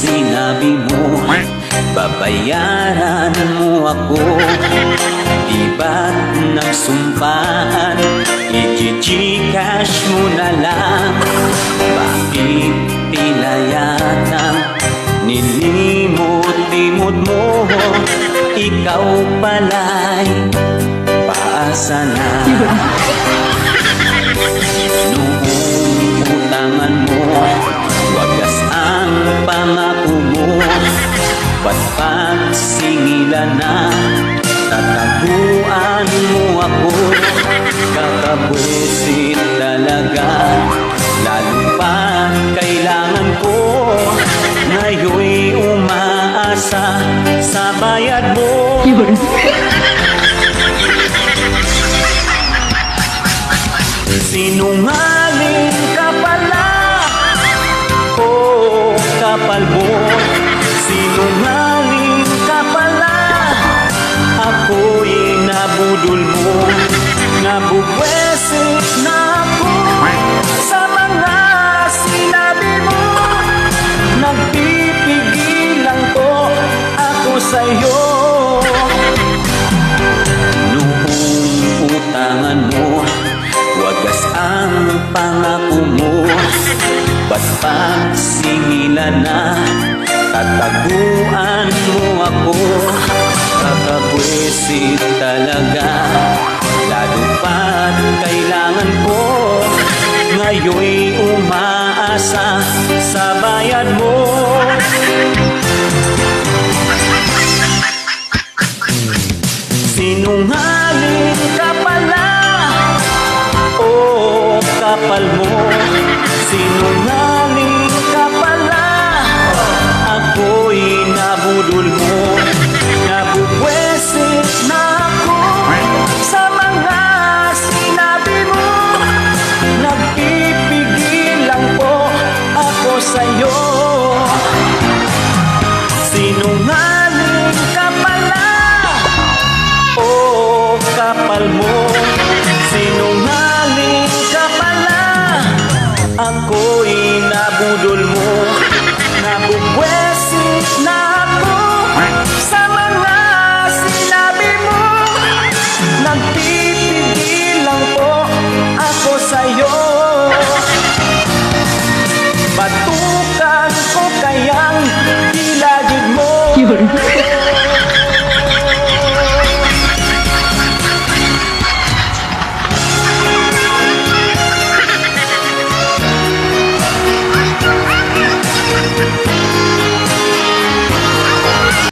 sinabi mo, babayaran mo ako. Di ba't nagsumpaan, i-gcash mo na lang? Bakit tila yatang nilimot-limot mo? Ikaw pala'y paasa na. Noong utangan mo, wagas ang pangako mo. Ba't pagsingilan na, tataguan mo ako? Kakabwisit talaga, lalo pa kailangan ko. Ngayon'y umaasa sa bayad mo. Sinungaling ka pala, oh kapal mo. Sinungaling ka pala, ako'y nabudol mo. Nabubwesit na ako sa mga sinabi mo. Nagpipigil lang po ako sa'yo. Noong utangan mo, wagas ang pangako mo. Ba't pagsingilan na, tataguan mo ako? Kakabwisit talaga, lalo pa't kailangan ko. Ngayon'y umaasa sa bayad mo. Sinungaling ka pala, oh kapal mo. Sinungaling ka pala, ako'y nabudol mo. Nabubwesit na ako sa mga sinabi mo. Nagpipigil lang po ako sa'yo. Sinungaling ka pala, oh kapal mo. Sinungaling ka pala, ako'y nabudol mo. Nabubwesit na ako sa mga sinabi mo. Nagpipigil lang po ako sa'yo. Batukan ko kayang hilagid mo.